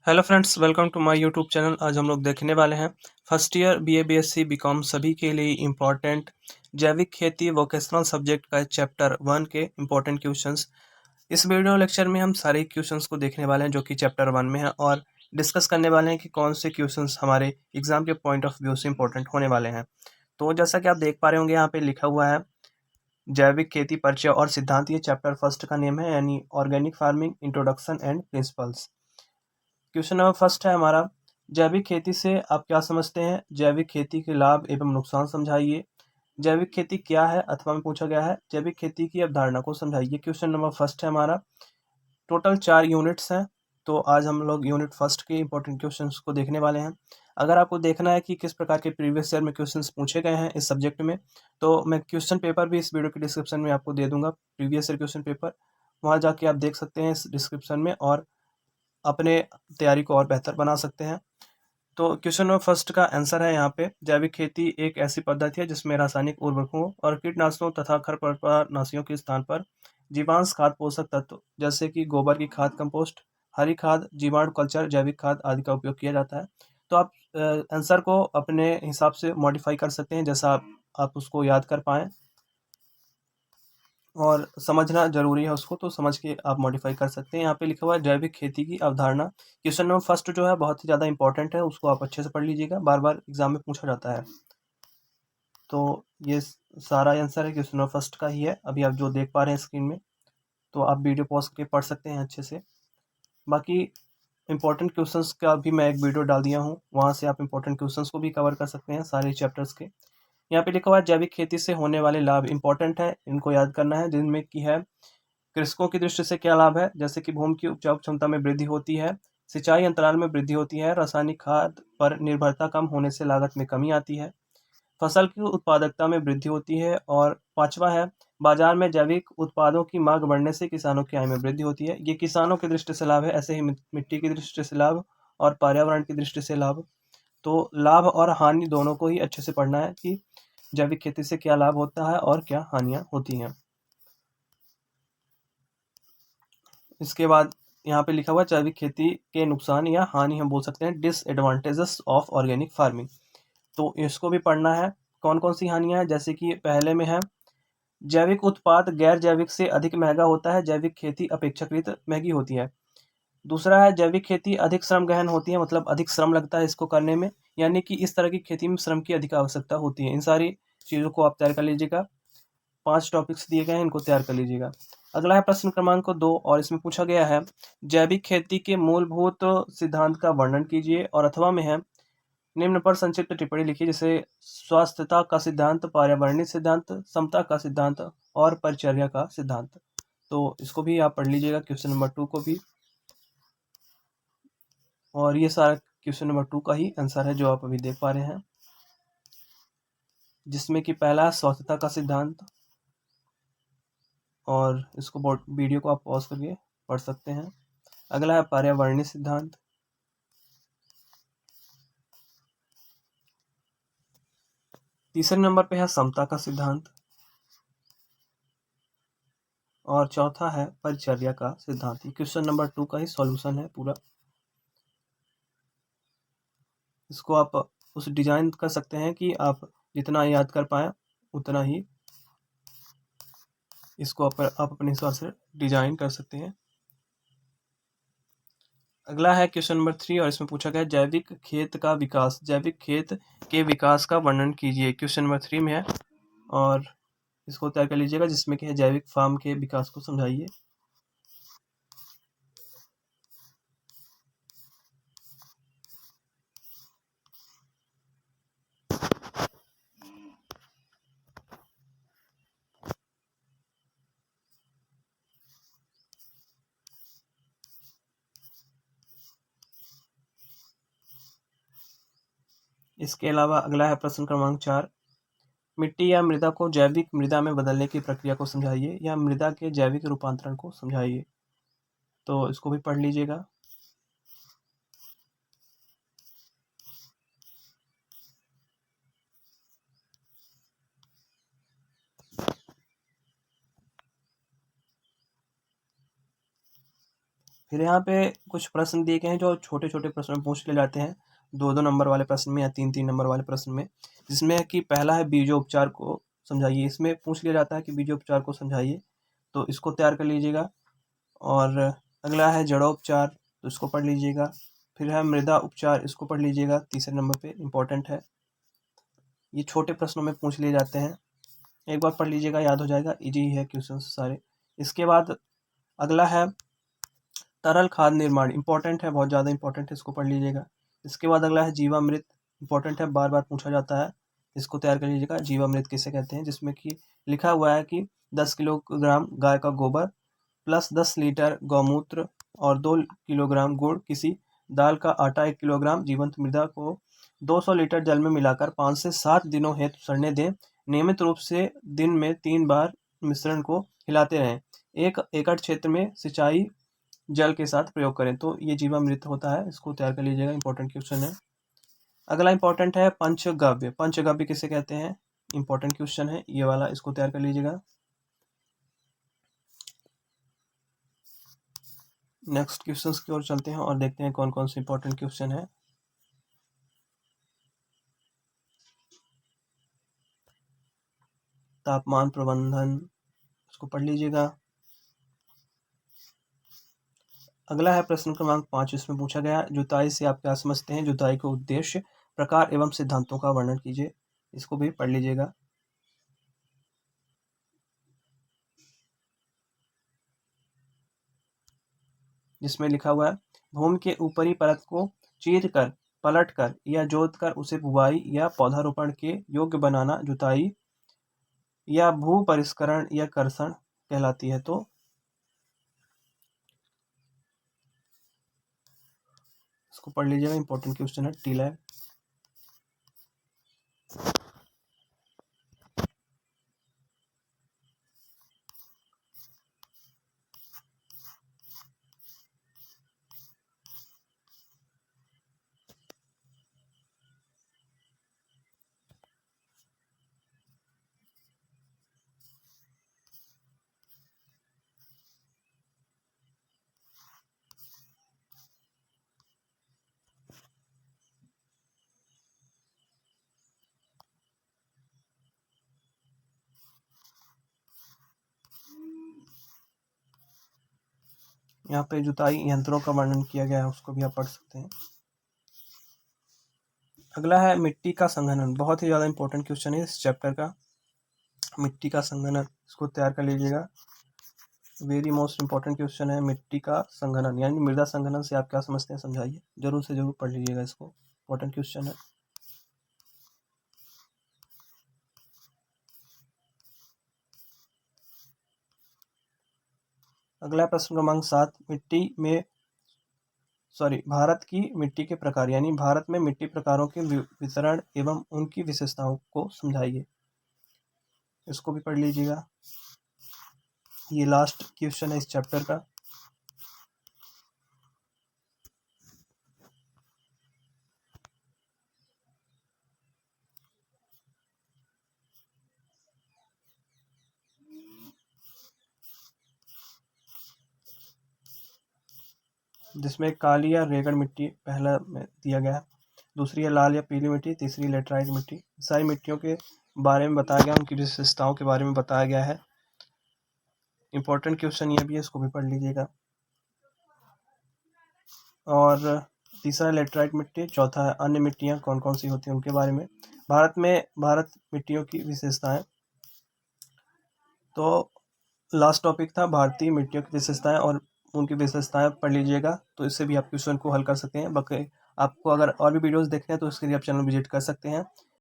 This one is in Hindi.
Hello friends, welcome to my YouTube channel. आज हम लोग देखने वाले हैं first year BA BSc BCom सभी के लिए इम्पोर्टेंट जैविक खेती वोकेशनल सब्जेक्ट का चैप्टर 1 के इम्पोर्टेंट क्वेश्चंस। इस वीडियो लेक्चर में हम सारे क्वेश्चंस को देखने वाले हैं जो कि चैप्टर 1 में है और डिस्कस करने वाले हैं कि कौन से क्वेश्चंस हमारे एग्जाम के पॉइंट ऑफ व्यू से इम्पोर्टेंट होने वाले हैं। तो जैसा कि आप देख पा रहे होंगे, यहाँ पे लिखा हुआ है जैविक खेती परिचय और सिद्धांत। ये चैप्टर फर्स्ट का नेम है, यानी organic farming introduction and principles. Question number first है हमारा, जैविक खेती से आप क्या समझते हैं? जैविक खेती के लाभ एवं नुकसान समझाइए। जैविक खेती क्या है अथवा में पूछा गया है जैविक खेती की अवधारणा को समझाइए। क्वेश्चन नंबर फर्स्ट है हमारा। टोटल 4 यूनिट्स हैं, तो आज हम लोग यूनिट फर्स्ट के इंपॉर्टेंट क्वेश्चंस को देखने वाले हैं। अगर आपको देखना है कि किस प्रकार के प्रीवियस ईयर में क्वेश्चंस पूछे गए हैं इस सब्जेक्ट में, तो मैं क्वेश्चन पेपर भी इस वीडियो के डिस्क्रिप्शन में आपको दे दूंगा, प्रीवियस ईयर क्वेश्चन पेपर। वहाँ जाके आप देख सकते हैं इस डिस्क्रिप्शन में और अपने तैयारी को और बेहतर बना सकते हैं। तो क्वेश्चन नंबर फर्स्ट का आंसर है यहाँ पे, जैविक खेती एक ऐसी पद्धति है जिसमें रासायनिक उर्वरकों और कीटनाशकों तथा खरपतवारनाशियों के स्थान पर जीवांश खाद पोषक तत्व जैसे कि गोबर की खाद, कंपोस्ट, हरी खाद, जीवाणु कल्चर, जैविक खाद आदि का उपयोग किया जाता है। तो आप आंसर को अपने हिसाब से मॉडिफाई कर सकते हैं, जैसा आप उसको याद कर पाएँ और समझना ज़रूरी है उसको, तो समझ के आप मॉडिफाई कर सकते हैं। यहाँ पे लिखा हुआ है जैविक खेती की अवधारणा। क्वेश्चन नंबर फर्स्ट जो है बहुत ही ज़्यादा इंपॉर्टेंट है, उसको आप अच्छे से पढ़ लीजिएगा, बार-बार एग्ज़ाम में पूछा जाता है। तो ये सारा आंसर है क्वेश्चन नंबर फर्स्ट का ही है, अभी आप जो देख पा रहे हैं स्क्रीन में। तो आप वीडियो पॉज़ करके पढ़ सकते हैं अच्छे से। बाकी इंपॉर्टेंट क्वेश्चंस का भी मैं एक वीडियो डाल दिया हूँ, वहाँ से आप इंपॉर्टेंट क्वेश्चंस को भी कवर कर सकते हैं सारे चैप्टर्स के। यहाँ पे लिखा हुआ है जैविक खेती से होने वाले लाभ इंपॉर्टेंट है, इनको याद करना है, जिनमें की है कृषकों की दृष्टि से क्या लाभ है, जैसे कि भूमि की उपजाऊ क्षमता में वृद्धि होती है, सिंचाई अंतराल में वृद्धि होती है, रासायनिक खाद पर निर्भरता कम होने से लागत में कमी आती है, फसल की उत्पादकता में वृद्धि होती है, और पांचवा है बाजार में जैविक उत्पादों की मांग बढ़ने से किसानों की आय में वृद्धि होती है। ये किसानों की दृष्टि से लाभ है, ऐसे ही मिट्टी की दृष्टि से लाभ और पर्यावरण की दृष्टि से लाभ। तो लाभ और हानि दोनों को ही अच्छे से पढ़ना है कि जैविक खेती से क्या लाभ होता है और क्या हानियां होती हैं। इसके बाद यहाँ पे लिखा हुआ जैविक खेती के नुकसान या हानि हम बोल सकते हैं, डिसएडवांटेजेस ऑफ ऑर्गेनिक फार्मिंग। तो इसको भी पढ़ना है, कौन कौन सी हानियां हैं। जैसे कि पहले में है जैविक उत्पाद गैर जैविक से अधिक महंगा होता है, जैविक खेती अपेक्षाकृत महंगी होती है। दूसरा है जैविक खेती अधिक श्रम गहन होती है, मतलब अधिक श्रम लगता है इसको करने में, यानी कि इस तरह की खेती में श्रम की अधिक आवश्यकता होती है। इन सारी चीज़ों को आप तैयार कर लीजिएगा, 5 टॉपिक्स दिए गए हैं, इनको तैयार कर लीजिएगा। अगला है प्रश्न क्रमांक 2 और इसमें पूछा गया है जैविक खेती के मूलभूत सिद्धांत का वर्णन कीजिए, और अथवा में है निम्न पर संक्षिप्त टिप्पणी लिखिए, जैसे स्वास्थ्यता का सिद्धांत, पर्यावरणीय सिद्धांत, समता का सिद्धांत और परिचर्या का सिद्धांत। तो इसको भी आप पढ़ लीजिएगा, क्वेश्चन नंबर 2 को भी। और ये सारा क्वेश्चन नंबर 2 का ही आंसर है जो आप अभी देख पा रहे हैं, जिसमें कि पहला है स्वास्थ्यता का सिद्धांत, और इसको वीडियो को आप पॉज करके पढ़ सकते हैं। अगला है पर्यावरणीय सिद्धांत। तीसरे नंबर पे है समता का सिद्धांत, और चौथा है परिचर्या का सिद्धांत। ये क्वेश्चन नंबर 2 का ही सॉल्यूशन है पूरा। इसको आप उस डिजाइन कर सकते हैं कि आप जितना याद कर पाए उतना ही इसको आप अपने हिसाब से डिजाइन कर सकते हैं। अगला है क्वेश्चन नंबर 3 और इसमें पूछा गया जैविक खेत का विकास, जैविक खेत के विकास का वर्णन कीजिए। क्वेश्चन नंबर 3 में है और इसको तैयार कर लीजिएगा, जिसमें कि है जैविक फार्म के विकास को समझाइए। इसके अलावा अगला है प्रश्न क्रमांक 4, मिट्टी या मृदा को जैविक मृदा में बदलने की प्रक्रिया को समझाइए, या मृदा के जैविक रूपांतरण को समझाइए। तो इसको भी पढ़ लीजिएगा। फिर यहाँ पे कुछ प्रश्न दिए गए हैं जो छोटे छोटे प्रश्न में पूछ ले जाते हैं, 2-2 नंबर वाले प्रश्न में या 3-3 नंबर वाले प्रश्न में, जिसमें कि पहला है बीजोपचार को समझाइए। इसमें पूछ लिया जाता है कि बीजोपचार को समझाइए, तो इसको तैयार कर लीजिएगा। और अगला है जड़ोपचार, तो इसको पढ़ लीजिएगा। फिर है मृदा उपचार, इसको पढ़ लीजिएगा, तीसरे नंबर पे इम्पोर्टेंट है। ये छोटे प्रश्नों में पूछ लिए जाते हैं, एक बार पढ़ लीजिएगा, याद हो जाएगा, इजी है क्वेश्चन सारे। इसके बाद अगला है तरल खाद निर्माण, इंपॉर्टेंट है, बहुत ज़्यादा इंपॉर्टेंट है, इसको पढ़ लीजिएगा। इसके बाद अगला है जीवामृत, इंपॉर्टेंट है, बार बार पूछा जाता है, इसको तैयार कर लीजिएगा। जीवामृत किसे कहते हैं, जिसमें कि लिखा हुआ है कि 10 किलोग्राम गाय का गोबर प्लस 10 लीटर गौमूत्र और 2 किलोग्राम गुड़, किसी दाल का आटा 1 किलोग्राम जीवंत मृदा को 200 लीटर जल में मिलाकर 5 से 7 दिनों हेतु सड़ने दें। नियमित रूप से दिन में 3 बार मिश्रण को हिलाते रहें। 1 एकड़ क्षेत्र में सिंचाई जल के साथ प्रयोग करें। तो ये जीवामृत होता है, इसको तैयार कर लीजिएगा, इंपॉर्टेंट क्वेश्चन है। अगला इंपॉर्टेंट है पंचगव्य, पंचगव्य किसे कहते हैं, इंपॉर्टेंट क्वेश्चन है ये वाला, इसको तैयार कर लीजिएगा। नेक्स्ट क्वेश्चंस की ओर चलते हैं और देखते हैं कौन कौन से इंपॉर्टेंट क्वेश्चन है। तापमान प्रबंधन, इसको पढ़ लीजिएगा। अगला है प्रश्न क्रमांक 5, इसमें पूछा गया जुताई से आप क्या समझते हैं, जुताई का उद्देश्य, प्रकार एवं सिद्धांतों का वर्णन कीजिए, इसको भी पढ़ लीजिएगा। जिसमें लिखा हुआ है भूमि के ऊपरी परत को चीर कर, पलट कर या जोत कर उसे बुवाई या पौधारोपण के योग्य बनाना जुताई या भू परिष्करण या कर्षण कहलाती है। तो इसको पढ़ लीजिएगा, इंपॉर्टेंट क्वेश्चन है, टी-लैब। यहाँ पे जुताई यंत्रों का वर्णन किया गया है, उसको भी आप पढ़ सकते हैं। अगला है मिट्टी का संघनन, बहुत ही ज़्यादा इंपॉर्टेंट क्वेश्चन है इस चैप्टर का, मिट्टी का संघनन, इसको तैयार कर लीजिएगा। वेरी मोस्ट इंपॉर्टेंट क्वेश्चन है मिट्टी का संघनन, यानी मृदा संघनन से आप क्या समझते हैं, समझाइए, जरूर से जरूर पढ़ लीजिएगा इसको, इंपॉर्टेंट क्वेश्चन है। अगला प्रश्न क्रमांक 7, भारत की मिट्टी के प्रकार, यानी भारत में मिट्टी प्रकारों के वितरण एवं उनकी विशेषताओं को समझाइए, इसको भी पढ़ लीजिएगा। ये लास्ट क्वेश्चन है इस चैप्टर का। जिसमें काली या रेगड़ मिट्टी पहला में दिया गया है, दूसरी है लाल या पीली मिट्टी, तीसरी लेटराइट मिट्टी। सारी मिट्टियों के बारे में बताया गया, उनकी विशेषताओं के बारे में बताया गया है। इंपॉर्टेंट क्वेश्चन ये भी है, इसको भी पढ़ लीजिएगा। और तीसरा लेटराइट मिट्टी, चौथा है अन्य मिट्टियाँ कौन कौन सी होती हैं उनके बारे में। भारत मिट्टियों की विशेषताएं, तो लास्ट टॉपिक था भारतीय मिट्टियों की विशेषताएं और उनकी विशेषताएं पढ़ लीजिएगा, तो इससे भी आप क्वेश्चन को हल कर सकते हैं। बाकी आपको अगर और भी वीडियोस देखने हैं तो इसके लिए आप चैनल विजिट कर सकते हैं।